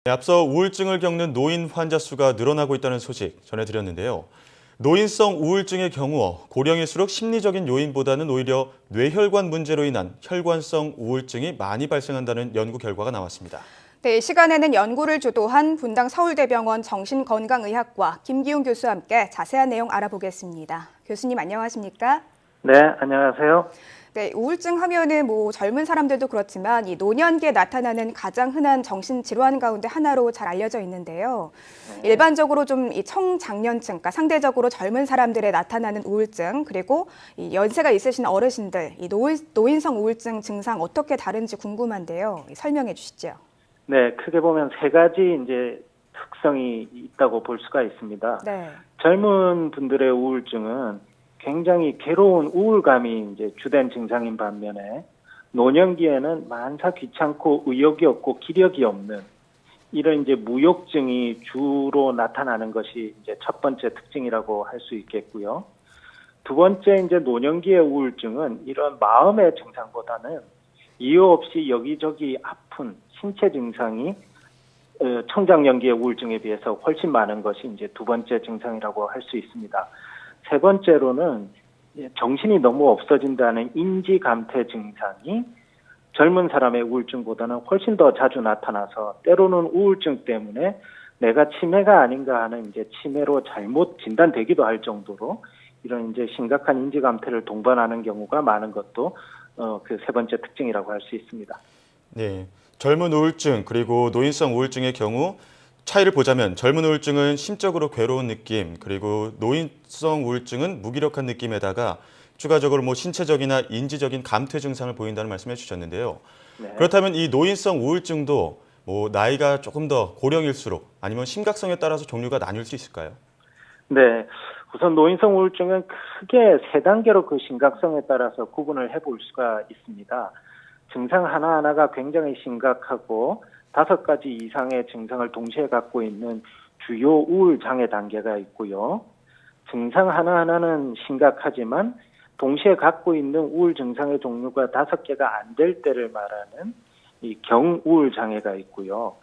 네, 앞서 우울증을 겪는 노인 환자 수가 늘어나고 있다는 소식 전해드렸는데요. 노인성 우울증의 경우 고령일수록 심리적인 요인보다는 오히려 뇌혈관 문제로 인한 혈관성 우울증이 많이 발생한다는 연구 결과가 나왔습니다. 네, 이 시간에는 연구를 주도한 분당 서울대병원 정신건강의학과 김기웅 교수와 함께 자세한 내용 알아보겠습니다. 교수님 안녕하십니까? 네, 안녕하세요. 네, 우울증 하면은 젊은 사람들도 그렇지만 이 노년기에 나타나는 가장 흔한 정신질환 가운데 하나로 잘 알려져 있는데요. 네. 일반적으로 좀 이 청장년층, 그러니까 상대적으로 젊은 사람들에 나타나는 우울증, 그리고 이 연세가 있으신 어르신들, 이 노인성 우울증 증상 어떻게 다른지 궁금한데요. 설명해 주시죠. 네, 크게 보면 세 가지 이제 특성이 있다고 볼 수가 있습니다. 네. 젊은 분들의 우울증은 굉장히 괴로운 우울감이 이제 주된 증상인 반면에 노년기에는 만사 귀찮고 의욕이 없고 기력이 없는 이런 이제 무욕증이 주로 나타나는 것이 이제 첫 번째 특징이라고 할 수 있겠고요. 두 번째 이제 노년기의 우울증은 이런 마음의 증상보다는 이유 없이 여기저기 아픈 신체 증상이 청장년기의 우울증에 비해서 훨씬 많은 것이 이제 두 번째 증상이라고 할 수 있습니다. 세 번째로는 정신이 너무 없어진다는 인지 감퇴 증상이 젊은 사람의 우울증보다는 훨씬 더 자주 나타나서 때로는 우울증 때문에 내가 치매가 아닌가 하는 이제 치매로 잘못 진단되기도 할 정도로 이런 이제 심각한 인지 감퇴를 동반하는 경우가 많은 것도 그 세 번째 특징이라고 할 수 있습니다. 네, 젊은 우울증 그리고 노인성 우울증의 경우 차이를 보자면 젊은 우울증은 심적으로 괴로운 느낌, 그리고 노인성 우울증은 무기력한 느낌에다가 추가적으로 신체적이나 인지적인 감퇴 증상을 보인다는 말씀해 주셨는데요. 네. 그렇다면 이 노인성 우울증도 나이가 조금 더 고령일수록 아니면 심각성에 따라서 종류가 나뉠 수 있을까요? 네. 우선 노인성 우울증은 크게 세 단계로 그 심각성에 따라서 구분을 해볼 수가 있습니다. 증상 하나하나가 굉장히 심각하고 5가지 이상의 증상을 동시에 갖고 있는 주요 우울 장애 단계가 있고요. 증상 하나하나는 심각하지만 동시에 갖고 있는 우울 증상의 종류가 5개가 안 될 때를 말하는 이 경우울 장애가 있고요.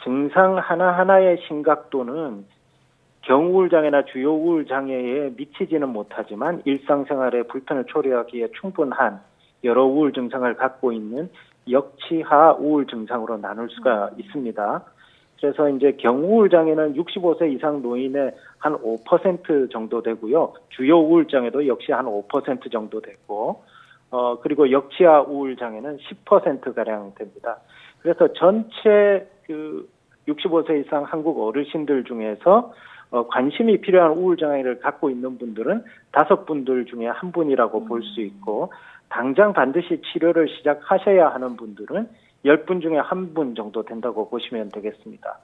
증상 하나하나의 심각도는 경우울 장애나 주요 우울 장애에 미치지는 못하지만 일상생활의 불편을 초래하기에 충분한 여러 우울 증상을 갖고 있는 역치하 우울 증상으로 나눌 수가 있습니다. 그래서 이제 경우울 장애는 65세 이상 노인의 한 5% 정도 되고요. 주요 우울 장애도 역시 한 5% 정도 되고, 그리고 역치하 우울 장애는 10% 가량 됩니다. 그래서 전체 65세 이상 한국 어르신들 중에서 관심이 필요한 우울 장애를 갖고 있는 분들은 5분들 중에 1분이라고 볼 수 있고, 당장 반드시 치료를 시작하셔야 하는 분들은 10분 중에 1분 정도 된다고 보시면 되겠습니다.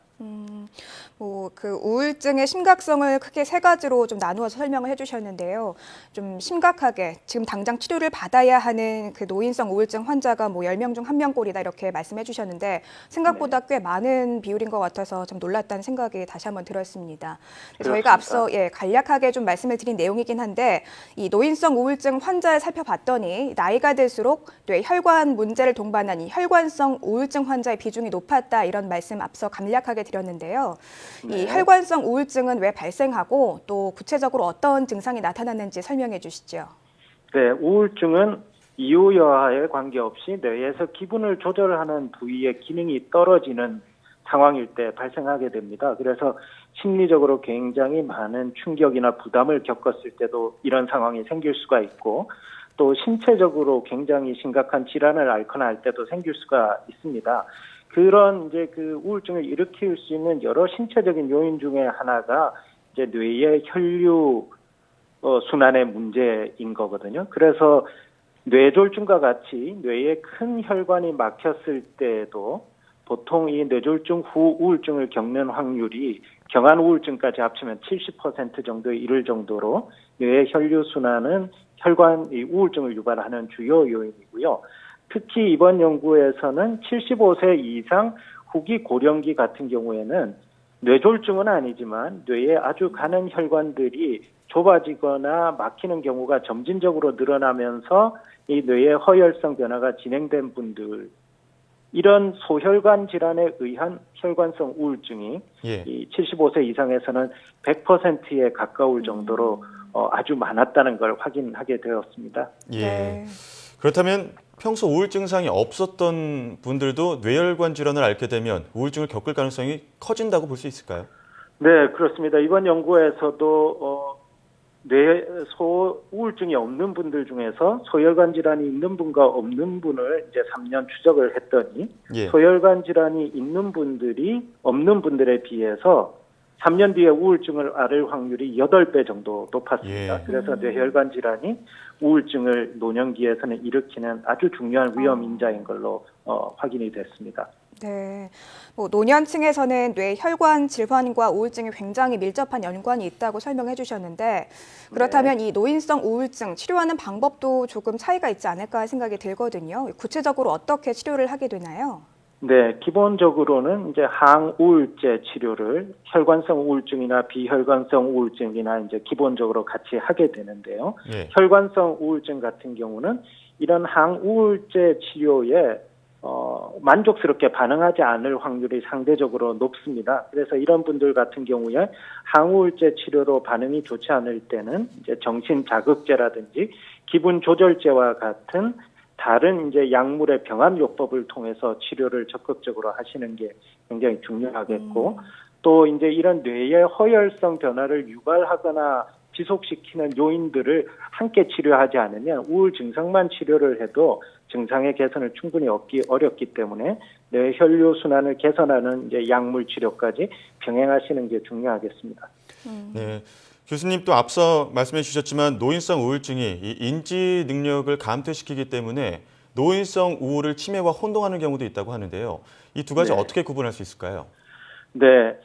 그 우울증의 심각성을 크게 3가지로 좀 나누어서 설명을 해주셨는데요. 좀 심각하게 지금 당장 치료를 받아야 하는 그 노인성 우울증 환자가 10명 중 1명꼴이다 이렇게 말씀해 주셨는데 생각보다 꽤 많은 비율인 것 같아서 좀 놀랐다는 생각이 다시 한번 들었습니다. 저희가 앞서 간략하게 좀 말씀을 드린 내용이긴 한데 이 노인성 우울증 환자를 살펴봤더니 나이가 들수록 뇌 혈관 문제를 동반한 이 혈관성 우울증 환자의 비중이 높았다 이런 말씀 앞서 간략하게 드렸는데요. 네. 이 혈관성 우울증은 왜 발생하고 또 구체적으로 어떤 증상이 나타나는지 설명해 주시죠. 네, 우울증은 이유 여하에 관계없이 뇌에서 기분을 조절하는 부위의 기능이 떨어지는 상황일 때 발생하게 됩니다. 그래서 심리적으로 굉장히 많은 충격이나 부담을 겪었을 때도 이런 상황이 생길 수가 있고 또 신체적으로 굉장히 심각한 질환을 앓거나 할 때도 생길 수가 있습니다. 그런 이제 그 우울증을 일으킬 수 있는 여러 신체적인 요인 중에 하나가 이제 뇌의 혈류 순환의 문제인 거거든요. 그래서 뇌졸중과 같이 뇌에 큰 혈관이 막혔을 때에도 보통 이 뇌졸중 후 우울증을 겪는 확률이 경한 우울증까지 합치면 70% 정도에 이를 정도로 뇌의 혈류 순환은 혈관 우울증을 유발하는 주요 요인이고요. 특히 이번 연구에서는 75세 이상 후기 고령기 같은 경우에는 뇌졸중은 아니지만 뇌에 아주 가는 혈관들이 좁아지거나 막히는 경우가 점진적으로 늘어나면서 이 뇌의 허혈성 변화가 진행된 분들 이런 소혈관 질환에 의한 혈관성 우울증이 예. 이 75세 이상에서는 100%에 가까울 정도로 아주 많았다는 걸 확인하게 되었습니다. 예. 네. 그렇다면 평소 우울 증상이 없었던 분들도 뇌혈관 질환을 앓게 되면 우울증을 겪을 가능성이 커진다고 볼 수 있을까요? 네, 그렇습니다. 이번 연구에서도 우울증이 없는 분들 중에서 소혈관 질환이 있는 분과 없는 분을 이제 3년 추적을 했더니 예. 소혈관 질환이 있는 분들이 없는 분들에 비해서 3년 뒤에 우울증을 앓을 확률이 8배 정도 높았습니다. 예. 그래서 뇌혈관 질환이 우울증을 노년기에서는 일으키는 아주 중요한 위험 인자인 걸로 확인이 됐습니다. 네, 뭐 노년층에서는 뇌혈관 질환과 우울증이 굉장히 밀접한 연관이 있다고 설명해 주셨는데 그렇다면 이 노인성 우울증 치료하는 방법도 조금 차이가 있지 않을까 생각이 들거든요. 구체적으로 어떻게 치료를 하게 되나요? 네, 기본적으로는 이제 항우울제 치료를 혈관성 우울증이나 비혈관성 우울증이나 이제 기본적으로 같이 하게 되는데요. 예. 혈관성 우울증 같은 경우는 이런 항우울제 치료에 만족스럽게 반응하지 않을 확률이 상대적으로 높습니다. 그래서 이런 분들 같은 경우에 항우울제 치료로 반응이 좋지 않을 때는 이제 정신 자극제라든지 기분 조절제와 같은 다른 이제 약물의 병합요법을 통해서 치료를 적극적으로 하시는 게 굉장히 중요하겠고 또 이제 이런 뇌의 허혈성 변화를 유발하거나 지속시키는 요인들을 함께 치료하지 않으면 우울 증상만 치료를 해도 증상의 개선을 충분히 얻기 어렵기 때문에 뇌 혈류 순환을 개선하는 이제 약물 치료까지 병행하시는 게 중요하겠습니다. 네. 교수님 또 앞서 말씀해 주셨지만 노인성 우울증이 이 인지 능력을 감퇴시키기 때문에 노인성 우울을 치매와 혼동하는 경우도 있다고 하는데요. 이 두 가지 네. 어떻게 구분할 수 있을까요? 네.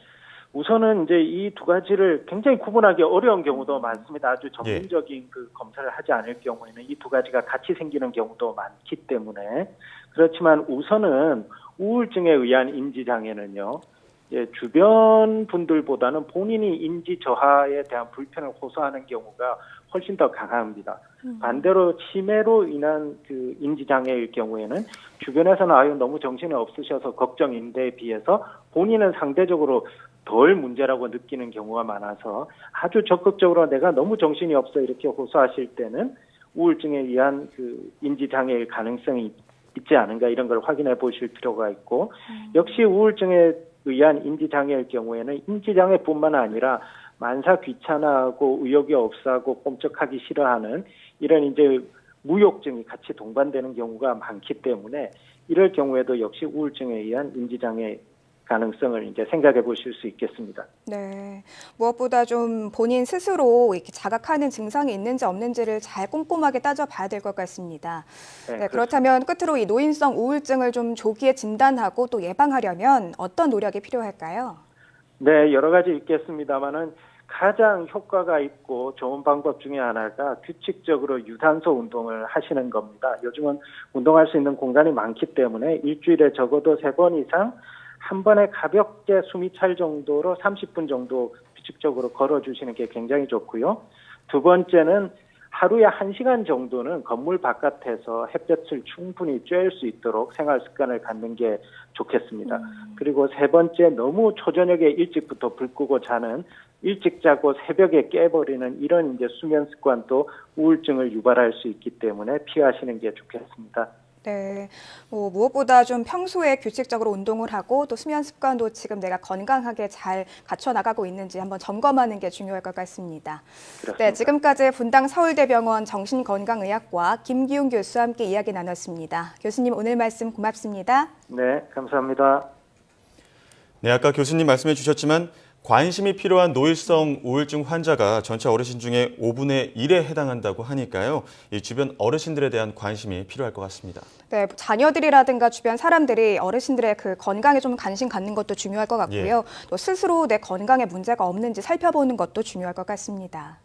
우선은 이제 이 두 가지를 굉장히 구분하기 어려운 경우도 많습니다. 아주 전문적인 그 검사를 하지 않을 경우에는 이 두 가지가 같이 생기는 경우도 많기 때문에 그렇지만 우선은 우울증에 의한 인지장애는요. 주변 분들보다는 본인이 인지 저하에 대한 불편을 호소하는 경우가 훨씬 더 강합니다. 반대로 치매로 인한 그 인지장애일 경우에는 주변에서는 아유 너무 정신이 없으셔서 걱정인데 비해서 본인은 상대적으로 덜 문제라고 느끼는 경우가 많아서 아주 적극적으로 내가 너무 정신이 없어 이렇게 호소하실 때는 우울증에 의한 그 인지장애일 가능성이 있지 않은가 이런 걸 확인해 보실 필요가 있고 역시 우울증에 의한 인지장애일 경우에는 인지장애뿐만 아니라 만사 귀찮아하고 의욕이 없어하고 꼼짝하기 싫어하는 이런 이제 무욕증이 같이 동반되는 경우가 많기 때문에 이럴 경우에도 역시 우울증에 의한 인지장애 가능성을 이제 생각해 보실 수 있겠습니다. 네, 무엇보다 좀 본인 스스로 이렇게 자각하는 증상이 있는지 없는지를 잘 꼼꼼하게 따져봐야 될 것 같습니다. 네, 그렇다면 끝으로 이 노인성 우울증을 좀 조기에 진단하고 또 예방하려면 어떤 노력이 필요할까요? 네, 여러 가지 있겠습니다만은 가장 효과가 있고 좋은 방법 중에 하나가 규칙적으로 유산소 운동을 하시는 겁니다. 요즘은 운동할 수 있는 공간이 많기 때문에 일주일에 적어도 3번 이상 한 번에 가볍게 숨이 찰 정도로 30분 정도 규칙적으로 걸어주시는 게 굉장히 좋고요. 두 번째는 하루에 1시간 정도는 건물 바깥에서 햇볕을 충분히 쬐을 수 있도록 생활 습관을 갖는 게 좋겠습니다. 그리고 세 번째, 너무 초저녁에 일찍부터 불 끄고 자는 일찍 자고 새벽에 깨버리는 이런 이제 수면 습관도 우울증을 유발할 수 있기 때문에 피하시는 게 좋겠습니다. 네, 뭐 무엇보다 좀 평소에 규칙적으로 운동을 하고 또 수면 습관도 지금 내가 건강하게 잘 갖춰 나가고 있는지 한번 점검하는 게 중요할 것 같습니다. 그렇습니다. 네, 지금까지 분당 서울대병원 정신건강의학과 김기훈 교수와 함께 이야기 나눴습니다. 교수님 오늘 말씀 고맙습니다. 네, 감사합니다. 네, 아까 교수님 말씀해 주셨지만 관심이 필요한 노인성 우울증 환자가 전체 어르신 중에 5분의 1에 해당한다고 하니까요. 이 주변 어르신들에 대한 관심이 필요할 것 같습니다. 네, 자녀들이라든가 주변 사람들이 어르신들의 그 건강에 좀 관심 갖는 것도 중요할 것 같고요. 또 스스로 내 건강에 문제가 없는지 살펴보는 것도 중요할 것 같습니다.